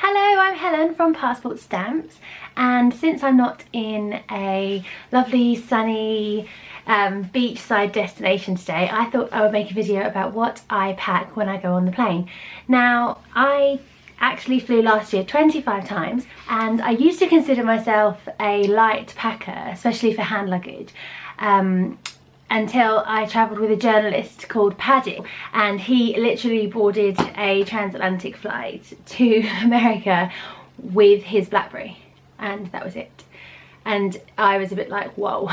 Hello, I'm Helen from Passport Stamps, and since I'm not in a lovely sunny beachside destination today, I thought I would make a video about what I pack when I go on the plane. Now, I actually flew last year 25 times, and I used to consider myself a light packer, especially for hand luggage. Until I travelled with a journalist called Paddy, and he literally boarded a transatlantic flight to America with his BlackBerry, and that was it. And I was a bit like, whoa.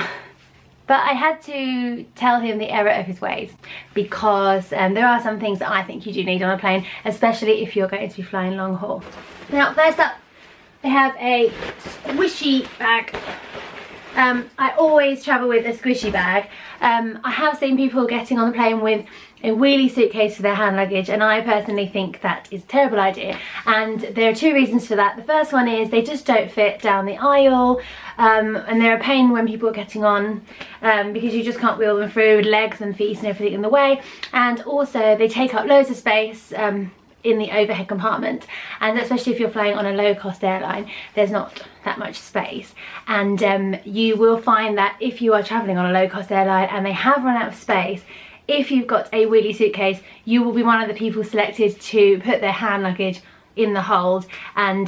But I had to tell him the error of his ways, because there are some things that I think you do need on a plane, especially if you're going to be flying long haul. Now, first up, I have a squishy bag. I always travel with a squishy bag. I have seen people getting on the plane with a wheelie suitcase for their hand luggage, and I personally think that is a terrible idea, and there are two reasons for that. The first one is they just don't fit down the aisle, and they're a pain when people are getting on, because you just can't wheel them through with legs and feet and everything in the way, and also they take up loads of space in the overhead compartment, and especially if you're flying on a low-cost airline, there's not that much space. And you will find that if you are traveling on a low-cost airline and they have run out of space, if you've got a wheelie suitcase, you will be one of the people selected to put their hand luggage in the hold, and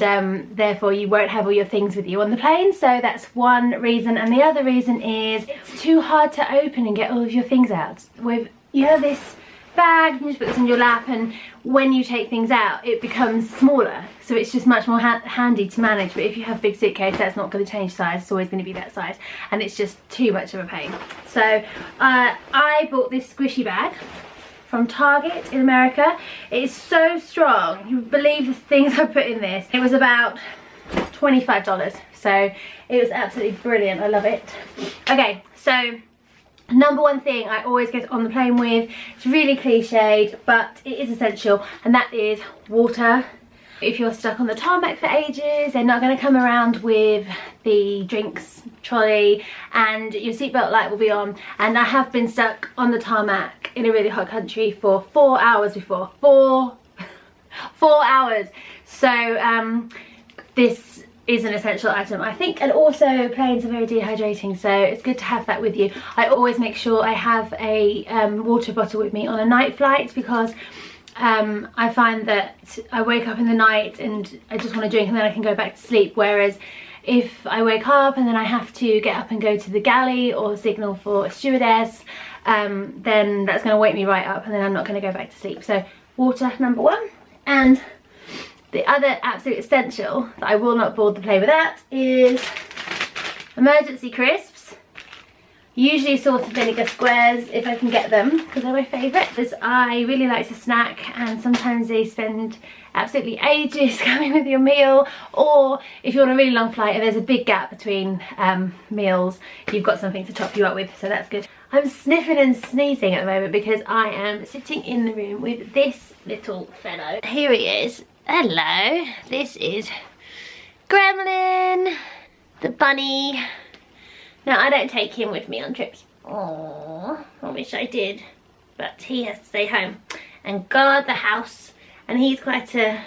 therefore you won't have all your things with you on the plane. So that's one reason, and the other reason is it's too hard to open and get all of your things out. You have this bag, you just put this in your lap, and when you take things out it becomes smaller, so it's just much more handy to manage. But if you have a big suitcase, that's not going to change size, it's always going to be that size, and it's just too much of a pain. So I bought this squishy bag from Target in America. It is so strong, you believe the things I put in this. It was about $25, so it was absolutely brilliant. I love it. Okay, so number one thing I always get on the plane with, it's really cliched, but it is essential, and that is water. If you're stuck on the tarmac for ages, they're not going to come around with the drinks trolley, and your seatbelt light will be on. And I have been stuck on the tarmac in a really hot country for 4 hours before. 4 hours. So this is an essential item, I think, and also planes are very dehydrating, so it's good to have that with you. I always make sure I have a water bottle with me on a night flight, because I find that I wake up in the night and I just want to drink and then I can go back to sleep, whereas if I wake up and then I have to get up and go to the galley or signal for a stewardess, then that's going to wake me right up, and then I'm not going to go back to sleep. So water, number one. And the other absolute essential that I will not board the plane without is emergency crisps. Usually salt and vinegar squares if I can get them, because they're my favourite. Because I really like to snack, and sometimes they spend absolutely ages coming with your meal, or if you're on a really long flight and there's a big gap between meals, you've got something to top you up with, so that's good. I'm sniffing and sneezing at the moment because I am sitting in the room with this little fellow. Here he is. Hello, this is Gremlin, the bunny. Now, I don't take him with me on trips. Aww, I wish I did. But he has to stay home and guard the house, and he's quite a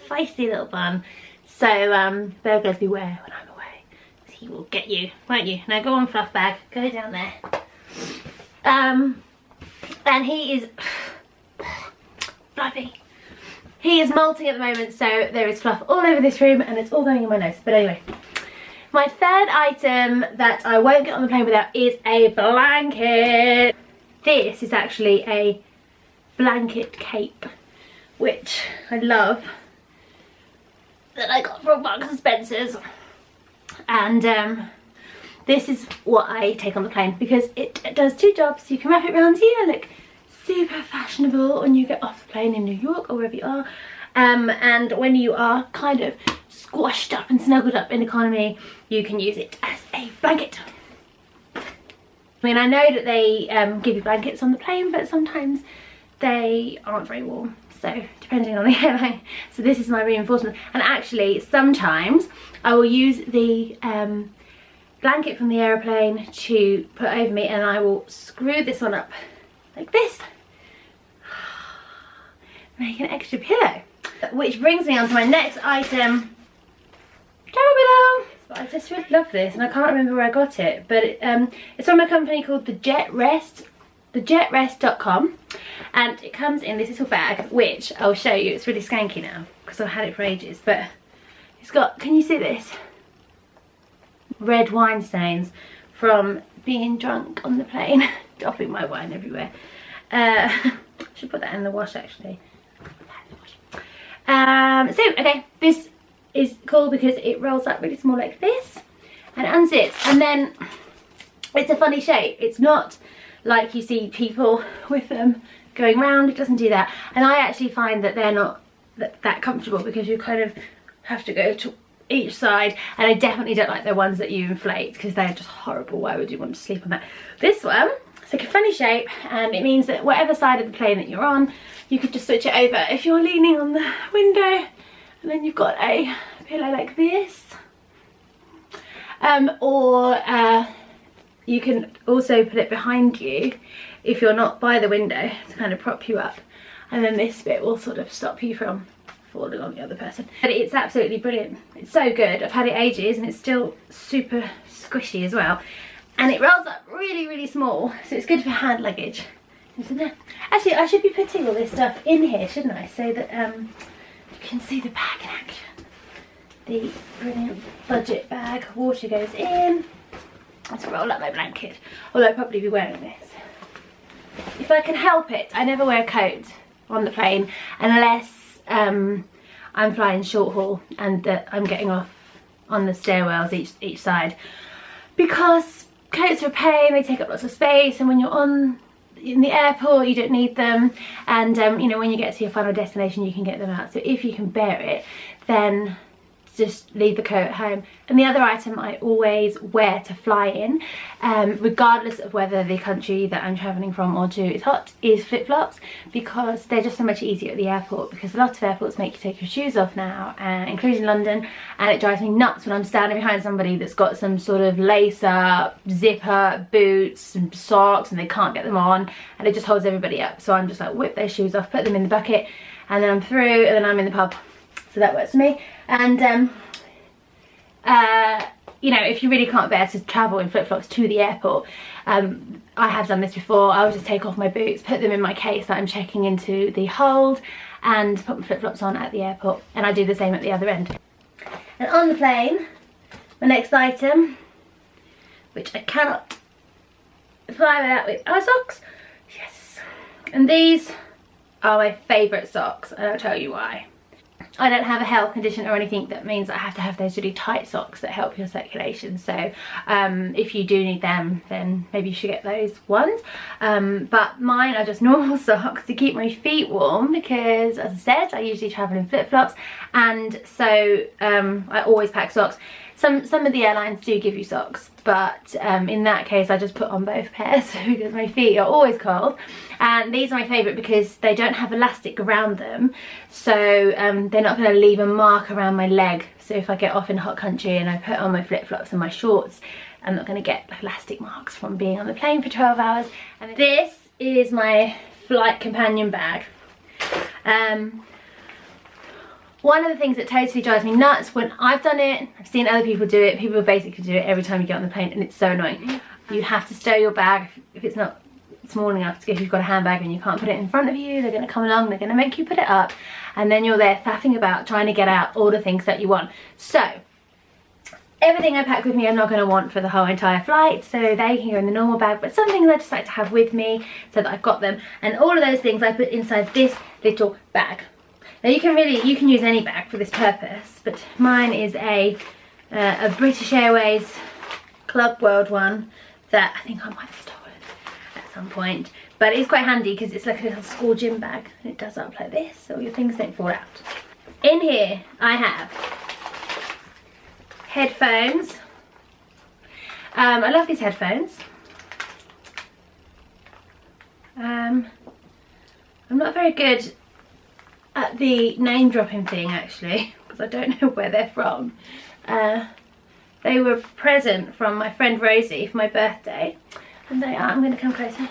feisty little bun. So, burglars beware when I'm away. He will get you, won't you? Now go on, Fluff Bag, go down there. And he is fluffy. He is molting at the moment, so there is fluff all over this room, and it's all going in my nose. But anyway, my third item that I won't get on the plane without is a blanket. This is actually a blanket cape, which I love, that I got from Marks and Spencer's. And this is what I take on the plane, because it does two jobs. You can wrap it around you and look super fashionable when you get off the plane in New York or wherever you are, and when you are kind of squashed up and snuggled up in economy, you can use it as a blanket. I mean, I know that they give you blankets on the plane, but sometimes they aren't very warm, so depending on the airline. So this is my reinforcement, and actually sometimes I will use the blanket from the aeroplane to put over me, and I will screw this one up like this, make an extra pillow. which brings me on to my next item. Down below. I just really love this, and I can't remember where I got it, but it's from a company called thejetrest.com, and it comes in this little bag, which I'll show you. It's really skanky now because I've had it for ages, but it's got, can you see this? Red wine stains from being drunk on the plane, dropping my wine everywhere. I should put that in the wash actually. Okay, this is cool because it rolls up really small like this and unzips, and then it's a funny shape. It's not like you see people with them going round, it doesn't do that. And I actually find that they're not that comfortable because you kind of have to go to each side, and I definitely don't like the ones that you inflate because they're just horrible. Why would you want to sleep on that? This one, it's like a funny shape, and it means that whatever side of the plane that you're on, you could just switch it over. If you're leaning on the window and then you've got a pillow like this, or you can also put it behind you if you're not by the window to kind of prop you up, and then this bit will sort of stop you from falling on the other person. But it's absolutely brilliant. It's so good. I've had it ages and it's still super squishy as well, and it rolls up really, really small, so it's good for hand luggage, isn't it? Actually, I should be putting all this stuff in here, shouldn't I, so that you can see the bag in action. The brilliant budget bag. Water goes in. Let's roll up my blanket, although I'll probably be wearing this. If I can help it, I never wear a coat on the plane unless I'm flying short haul and I'm getting off on the stairwells each side, because coats are a pain, they take up lots of space, and when you're in the airport you don't need them, and you know, when you get to your final destination you can get them out. So if you can bear it, then just leave the coat at home. And the other item I always wear to fly in, regardless of whether the country that I'm travelling from or to is hot, is flip-flops, because they're just so much easier at the airport, because a lot of airports make you take your shoes off now, including London, and it drives me nuts when I'm standing behind somebody that's got some sort of lace-up, zipper, boots and socks, and they can't get them on, and it just holds everybody up. So I'm just like, whip their shoes off, put them in the bucket, and then I'm through, and then I'm in the pub. So that works for me. And you know, if you really can't bear to travel in flip-flops to the airport, I have done this before. I'll just take off my boots, put them in my case that I'm checking into the hold, and put my flip-flops on at the airport, and I do the same at the other end. And on the plane, my next item, which I cannot fly without, with our socks. Yes, and these are my favourite socks, and I'll tell you why. I don't have a health condition or anything that means I have to have those really tight socks that help your circulation, so if you do need them, then maybe you should get those ones, but mine are just normal socks to keep my feet warm, because as I said, I usually travel in flip-flops, and so I always pack socks. Some of the airlines do give you socks, but in that case I just put on both pairs because my feet are always cold. And these are my favourite because they don't have elastic around them, so they're not going to leave a mark around my leg. So if I get off in hot country and I put on my flip-flops and my shorts, I'm not going to get elastic marks from being on the plane for 12 hours. And this is my flight companion bag. One of the things that totally drives me nuts, when I've done it, I've seen other people do it, people basically do it every time you get on the plane, and it's so annoying. You have to stow your bag if it's not small enough, if you've got a handbag and you can't put it in front of you, they're going to come along, they're going to make you put it up, and then you're there faffing about trying to get out all the things that you want. So everything I pack with me I'm not going to want for the whole entire flight, so they can go in the normal bag, but some things I just like to have with me so that I've got them, and all of those things I put inside this little bag. Now you can use any bag for this purpose, but mine is a British Airways Club World one that I think I might have stolen at some point, but it's quite handy because it's like a little school gym bag, and it does up like this so your things don't fall out. In here I have headphones. I love these headphones. I'm not very good at the name dropping thing actually, because I don't know where they're from. They were a present from my friend Rosie for my birthday, and they are, I'm going to come closer.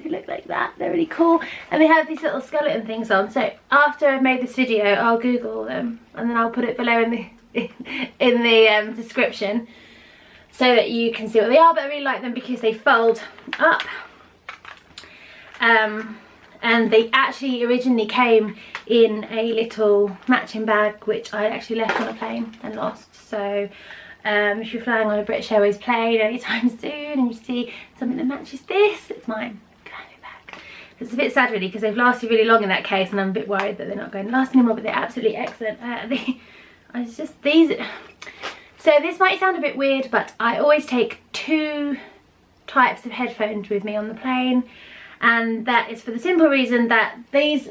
They look like that. They're really cool. And they have these little skeleton things on. So after I've made this video, I'll Google them and then I'll put it below in the description so that you can see what they are. But I really like them because they fold up. And they actually originally came in a little matching bag, which I actually left on a plane and lost. So if you're flying on a British Airways plane anytime soon and you see something that matches this, it's mine. Can I have it back? It's a bit sad really because they've lasted really long in that case, and I'm a bit worried that they're not going to last anymore, but they're absolutely excellent. It's just these. So this might sound a bit weird, but I always take 2 types of headphones with me on the plane. And that is for the simple reason that these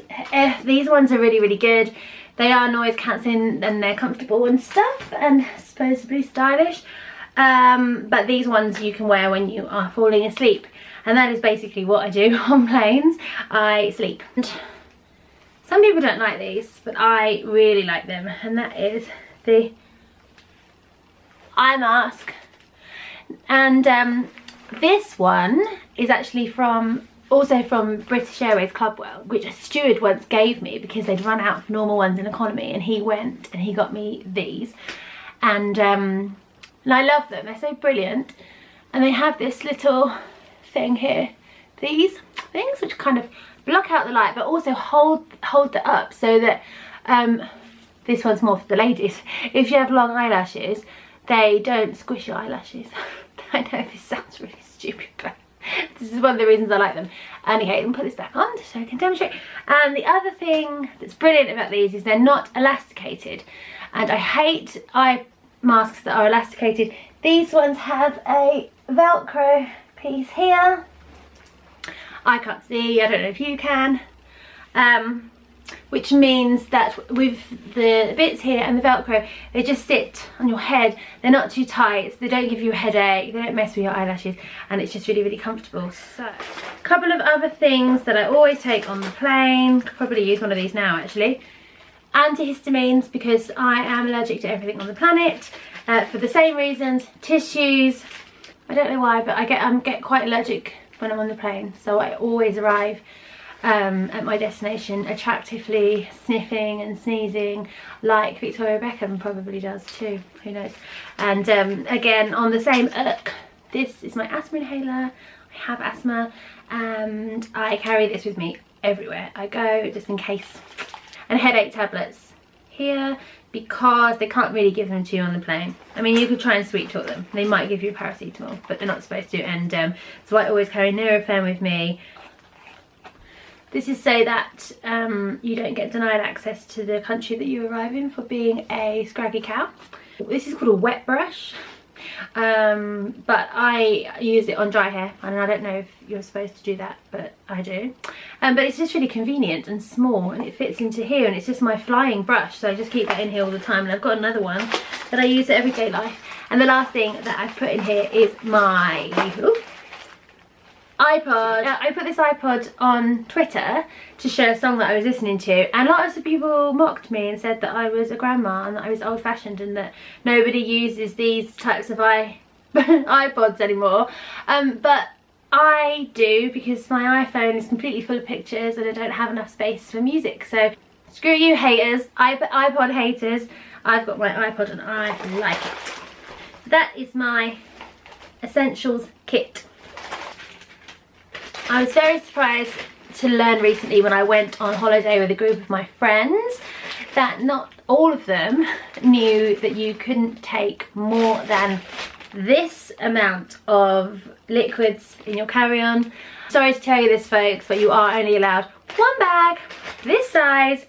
ones are really, really good. They are noise cancelling and they're comfortable and stuff and supposedly stylish. But these ones you can wear when you are falling asleep. And that is basically what I do on planes. I sleep. And some people don't like these, but I really like them. And that is the eye mask. And this one is actually also from British Airways Club World, which a steward once gave me because they'd run out of normal ones in economy, and he went and he got me these, and I love them. They're so brilliant, and they have this little thing here, these things which kind of block out the light but also hold it up so that this one's more for the ladies. If you have long eyelashes, they don't squish your eyelashes. I know this sounds really stupid, but this is one of the reasons I like them. And okay, I'm gonna put this back on so I can demonstrate. And the other thing that's brilliant about these is they're not elasticated. And I hate eye masks that are elasticated. These ones have a Velcro piece here. I can't see, I don't know if you can. Which means that with the bits here and the Velcro, they just sit on your head. They're not too tight, so they don't give you a headache, they don't mess with your eyelashes, and it's just really, really comfortable. So, a couple of other things that I always take on the plane. Could probably use one of these now actually. Antihistamines, because I am allergic to everything on the planet. For the same reasons. Tissues. I don't know why, but I get quite allergic when I'm on the plane, so I always arrive at my destination attractively sniffing and sneezing like Victoria Beckham probably does too, who knows. And again, on the same this is my asthma inhaler. I have asthma and I carry this with me everywhere I go just in case. And headache tablets here because they can't really give them to you on the plane. I mean, you could try and sweet talk them, they might give you paracetamol, but they're not supposed to. And so I always carry Nurofen with me. This is so that you don't get denied access to the country that you arrive in for being a scraggy cow. This is called a wet brush, but I use it on dry hair, and I don't know if you're supposed to do that, but I do. But it's just really convenient and small, and it fits into here, and it's just my flying brush, so I just keep that in here all the time. And I've got another one that I use in everyday life. And the last thing that I've put in here is my iPod. I put this iPod on Twitter to show a song that I was listening to, and lots of people mocked me and said that I was a grandma and that I was old-fashioned and that nobody uses these types of iPods anymore. But I do, because my iPhone is completely full of pictures and I don't have enough space for music. So screw you haters, iPod haters. I've got my iPod and I like it. That is my essentials kit. I was very surprised to learn recently when I went on holiday with a group of my friends that not all of them knew that you couldn't take more than this amount of liquids in your carry-on. Sorry to tell you this, folks, but you are only allowed one bag this size,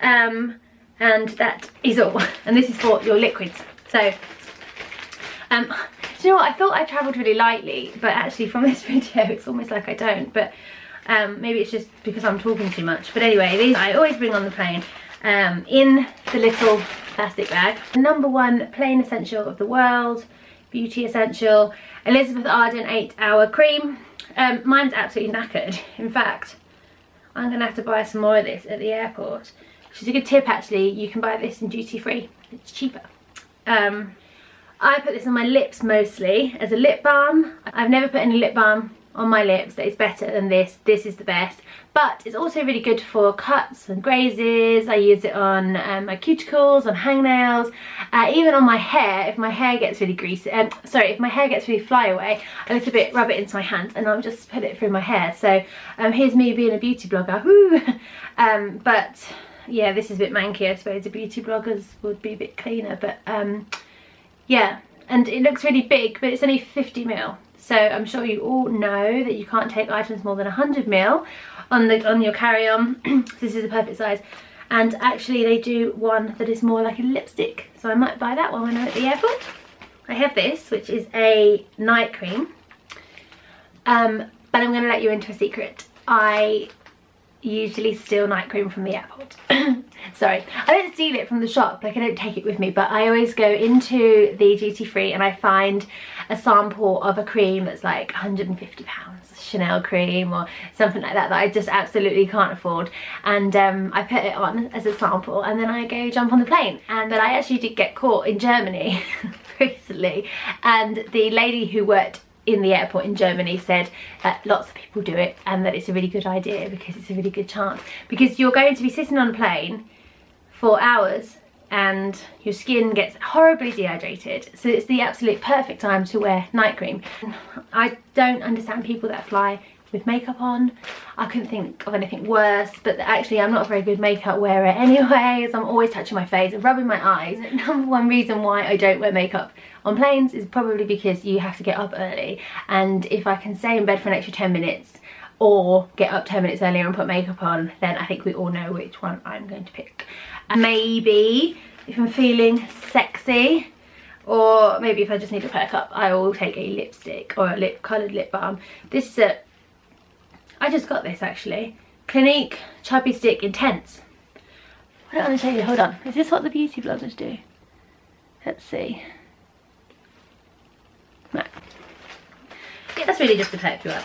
and that is all. And this is for your liquids. So do you know what, I thought I travelled really lightly, but actually from this video it's almost like I don't. But maybe it's just because I'm talking too much. But anyway, these I always bring on the plane in the little plastic bag. Number 1 plane essential of the world, beauty essential, Elizabeth Arden 8-hour cream. Mine's absolutely knackered. In fact, I'm gonna have to buy some more of this at the airport, which is a good tip actually. You can buy this in duty free, it's cheaper. I put this on my lips mostly as a lip balm. I've never put any lip balm on my lips that is better than this. This is the best, but it's also really good for cuts and grazes. I use it on my cuticles, on hangnails, even on my hair. If my hair gets really greasy, if my hair gets really flyaway, I little bit rub it into my hands and I'll just put it through my hair. So here's me being a beauty blogger. Woo! But yeah, this is a bit manky. I suppose the beauty bloggers would be a bit cleaner, but yeah, and it looks really big, but it's only 50ml. So I'm sure you all know that you can't take items more than 100ml on your carry-on. This is the perfect size. And actually they do one that is more like a lipstick, so I might buy that one when I'm at the airport. I have this, which is a night cream, but I'm going to let you into a secret. I usually steal night cream from the airport. Sorry, I don't steal it from the shop, like I don't take it with me, but I always go into the duty free and I find a sample of a cream that's like £150, Chanel cream or something like that, that I just absolutely can't afford, and I put it on as a sample and then I go jump on the plane. And but I actually did get caught in Germany recently, and the lady who worked in the airport in Germany said that lots of people do it and that it's a really good idea because it's a really good chance, because you're going to be sitting on a plane for hours and your skin gets horribly dehydrated, so it's the absolute perfect time to wear night cream. I don't understand people that fly with makeup on. I couldn't think of anything worse, but actually I'm not a very good makeup wearer anyway, as I'm always touching my face and rubbing my eyes. Number one reason why I don't wear makeup on planes is probably because you have to get up early, and if I can stay in bed for an extra 10 minutes or get up 10 minutes earlier and put makeup on, then I think we all know which one I'm going to pick. And maybe if I'm feeling sexy, or maybe if I just need to perk up, I will take a lipstick or a coloured lip balm. This is I just got this actually, Clinique Chubby Stick Intense. I don't want to show you, hold on. Is this what the beauty bloggers do? Let's see. No. Yeah, that's really just to perk you up.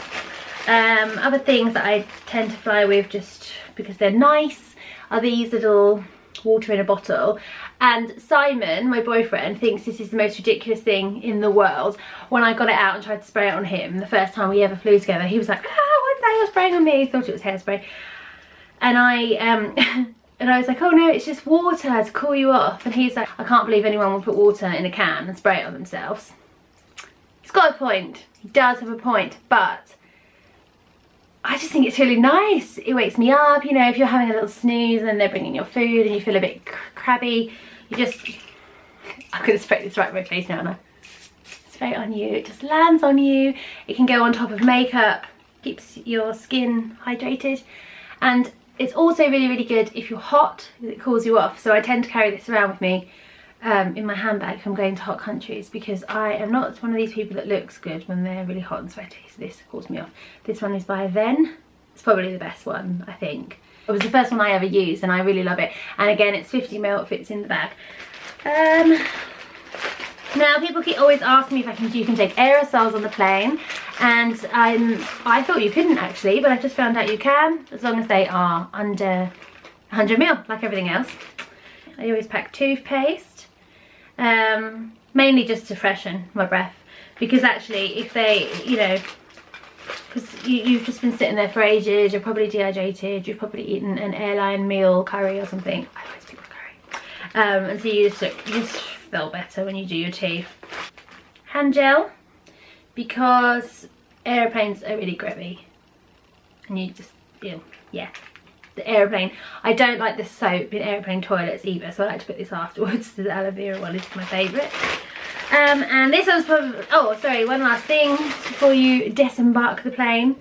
Other things that I tend to fly with just because they're nice are these little water in a bottle, and Simon, my boyfriend, thinks this is the most ridiculous thing in the world. When I got it out and tried to spray it on him the first time we ever flew together, he was like, ah, what's that you're spraying on me? He thought it was hairspray, and I was like, oh no, it's just water to cool you off. And he's like, I can't believe anyone would put water in a can and spray it on themselves. He's got a point, he does have a point, but I just think it's really nice. It wakes me up, you know, if you're having a little snooze and they're bringing your food and you feel a bit crabby, you just, I'm going to spray this right in my face now, and I spray it on you. It just lands on you. It can go on top of makeup, keeps your skin hydrated, and it's also really, really good if you're hot, because it cools you off. So I tend to carry this around with me in my handbag if I'm going to hot countries, because I am not one of these people that looks good when they're really hot and sweaty, so this cools me off. This one is by Ven. It's probably the best one, I think. It was the first one I ever used and I really love it. And again, it's 50ml, it fits in the bag. Now people always ask me if you can take aerosols on the plane, and I thought you couldn't actually, but I just found out you can, as long as they are under 100ml, like everything else. I always pack toothpaste. Mainly just to freshen my breath, because actually if they, you know, because you've just been sitting there for ages, you're probably dehydrated, you've probably eaten an airline meal, curry or something. I always pick curry. And so you just feel better when you do your teeth. Hand gel, because airplanes are really grubby and you just feel, yeah. The airplane, I don't like the soap in airplane toilets either, so I like to put this afterwards. The aloe vera one is my favourite. And this one's probably, oh sorry, one last thing before you disembark the plane.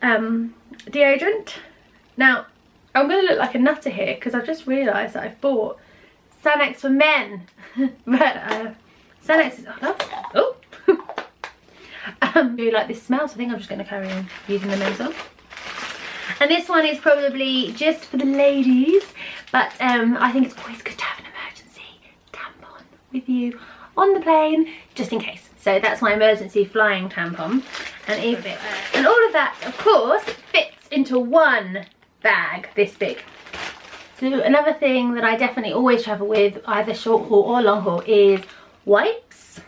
Deodorant. Now I'm going to look like a nutter here because I've just realised that I've bought Sanex for men. But Sanex is, oh I really like this smell, so I think I'm just going to carry on using the men's one. And this one is probably just for the ladies, but I think it's always good to have an emergency tampon with you on the plane, just in case. So that's my emergency flying tampon. And all of that, of course, fits into one bag this big. So another thing that I definitely always travel with, either short haul or long haul, is wipes.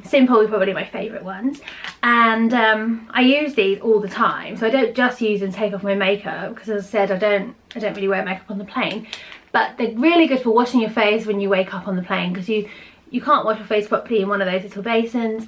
Simple are probably my favourite ones. and I use these all the time, so I don't just use them to take off my makeup, because as I said, I don't really wear makeup on the plane. But they're really good for washing your face when you wake up on the plane, because you can't wash your face properly in one of those little basins.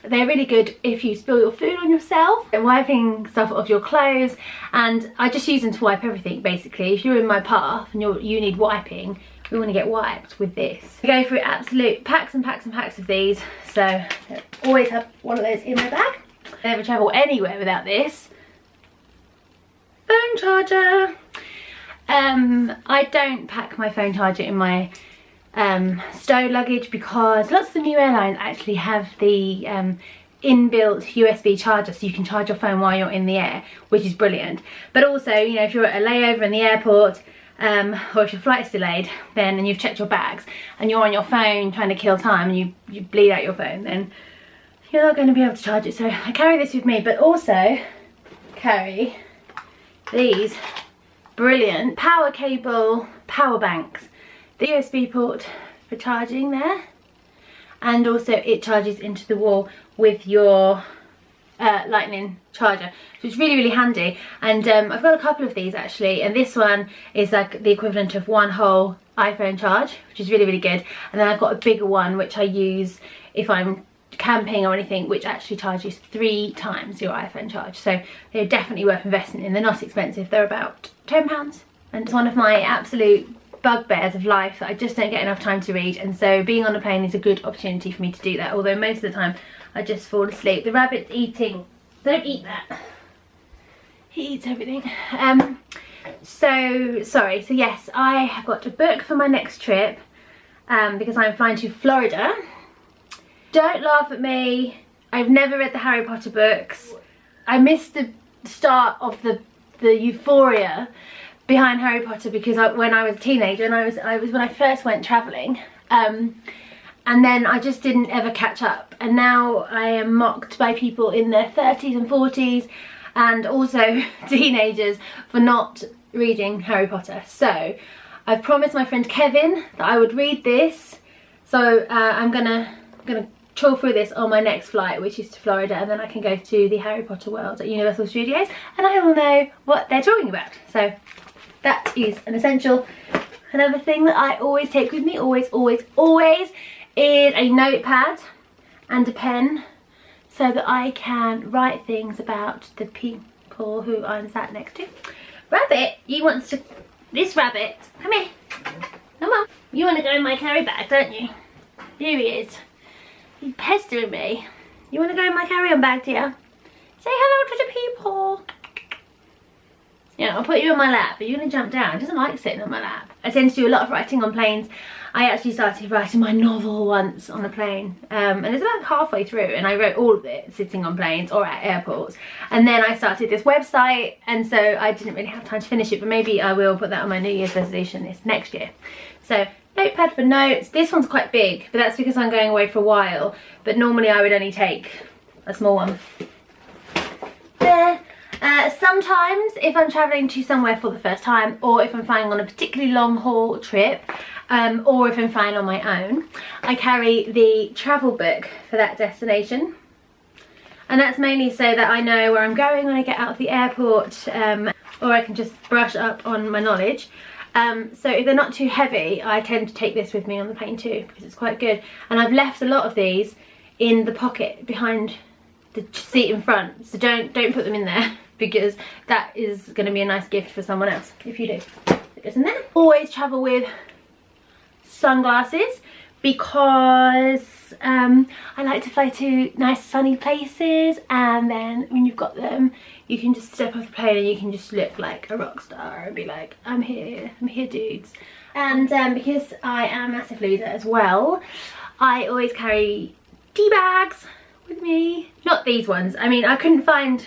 They're really good if you spill your food on yourself and wiping stuff off your clothes, and I just use them to wipe everything basically. If you're in my path and you need wiping, we want to get wiped with this. I go through absolute packs and packs and packs of these, so I always have one of those in my bag. I never travel anywhere without this. Phone charger. I don't pack my phone charger in my stow luggage, because lots of the new airlines actually have the inbuilt USB charger, so you can charge your phone while you're in the air, which is brilliant. But also, you know, if you're at a layover in the airport, or if your flight's delayed, then and you've checked your bags and you're on your phone trying to kill time and you bleed out your phone, then you're not going to be able to charge it. So I carry this with me, but also carry these brilliant power cable power banks. The USB port for charging there, and also it charges into the wall with your lightning charger, so it's really handy. And I've got a couple of these actually, and this one is like the equivalent of one whole iPhone charge, which is really good. And then I've got a bigger one which I use if I'm camping or anything, which actually charges 3 times your iPhone charge. So they're definitely worth investing in. They're not expensive, they're about £10, and it's one of my absolute bugbears of life that I just don't get enough time to read, and so being on a plane is a good opportunity for me to do that, although most of the time I just fall asleep. The rabbit's eating. Don't eat that. He eats everything. So sorry. So yes, I have got to book for my next trip because I'm flying to Florida. Don't laugh at me. I've never read the Harry Potter books. I missed the start of the euphoria behind Harry Potter, because when I was a teenager, and I was when I first went travelling, and then I just didn't ever catch up, and now I am mocked by people in their 30s and 40s and also teenagers for not reading Harry Potter. So I've promised my friend Kevin that I would read this, so I'm gonna trawl through this on my next flight, which is to Florida, and then I can go to the Harry Potter world at Universal Studios and I will know what they're talking about. So that is an essential. Another thing that I always take with me, always, is a notepad and a pen, so that I can write things about the people who I'm sat next to. Rabbit, this rabbit, come here. Come on. You want to go in my carry bag, don't you? Here he is. He's pestering me. You want to go in my carry-on bag, dear? Say hello to the people. Yeah, I'll put you on my lap, but you're going to jump down. He doesn't like sitting on my lap. I tend to do a lot of writing on planes. I actually started writing my novel once on a plane, and it's about halfway through, and I wrote all of it sitting on planes or at airports. And then I started this website, and so I didn't really have time to finish it, but maybe I will put that on my New Year's resolution this next year. So notepad for notes. This one's quite big, but that's because I'm going away for a while, but normally I would only take a small one. There. Sometimes if I'm travelling to somewhere for the first time, or if I'm flying on a particularly long haul trip, or if I'm flying on my own, I carry the travel book for that destination. And that's mainly so that I know where I'm going when I get out of the airport, or I can just brush up on my knowledge. So if they're not too heavy, I tend to take this with me on the plane too, because it's quite good. And I've left a lot of these in the pocket behind the seat in front, so don't put them in there, because that is going to be a nice gift for someone else if you do. It goes in there. Always travel with sunglasses, because I like to fly to nice sunny places, and then when you've got them, you can just step off the plane and you can just look like a rock star and be like, I'm here dudes. And because I am a massive loser as well, I always carry tea bags with me. Not these ones. I mean, I couldn't find,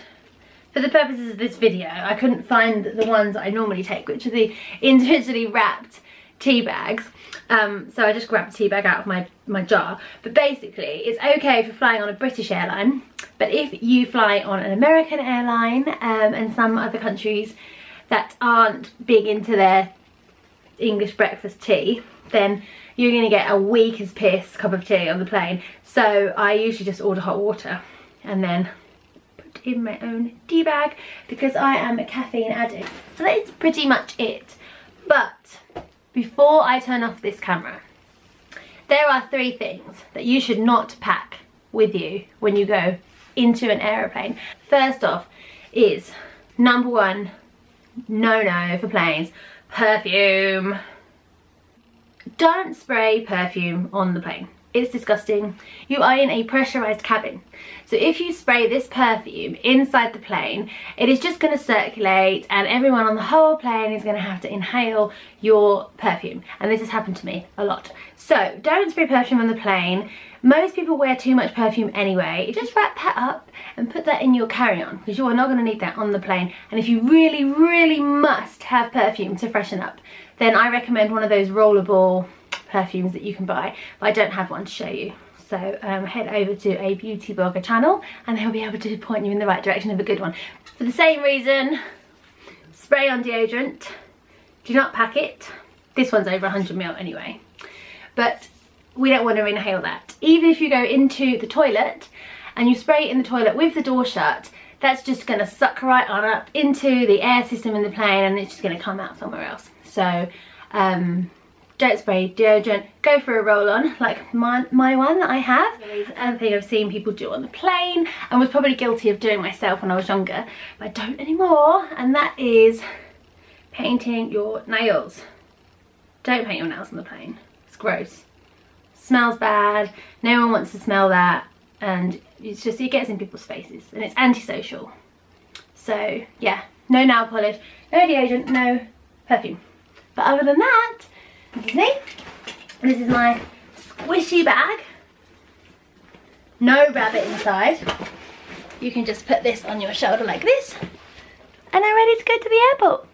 for the purposes of this video, I couldn't find the ones that I normally take, which are the individually wrapped tea bags. So I just grabbed a tea bag out of my jar. But basically, it's okay if you're flying on a British airline, but if you fly on an American airline and some other countries that aren't big into their English breakfast tea, then you're going to get a weak as piss cup of tea on the plane. So I usually just order hot water. and then put in my own tea bag because I am a caffeine addict. So that is pretty much it. But before I turn off this camera, there are 3 things that you should not pack with you when you go into an aeroplane. First off is, number 1, no for planes, perfume. Don't spray perfume on the plane. It's disgusting. You are in a pressurized cabin. So if you spray this perfume inside the plane, it is just going to circulate and everyone on the whole plane is going to have to inhale your perfume. And this has happened to me a lot. So don't spray perfume on the plane. Most people wear too much perfume anyway. Just wrap that up and put that in your carry-on because you are not going to need that on the plane. And if you really must have perfume to freshen up, then I recommend one of those rollable perfumes that you can buy, but I don't have one to show you. So head over to a beauty blogger channel and they'll be able to point you in the right direction of a good one. For the same reason, spray on deodorant. Do not pack it. This one's over 100ml anyway, but we don't want to inhale that. Even if you go into the toilet and you spray it in the toilet with the door shut, that's just going to suck right on up into the air system in the plane and it's just going to come out somewhere else. So don't spray deodorant, go for a roll-on like my one that I have. Another thing I've seen people do on the plane and was probably guilty of doing myself when I was younger, but I don't anymore, and that is painting your nails. Don't paint your nails on the plane. It's gross. Smells bad, no one wants to smell that, and it's just, it gets in people's faces and it's antisocial. So yeah, no nail polish, no deodorant, no perfume. But other than that, this is my squishy bag. No rabbit inside. You can just put this on your shoulder like this and I'm ready to go to the airport.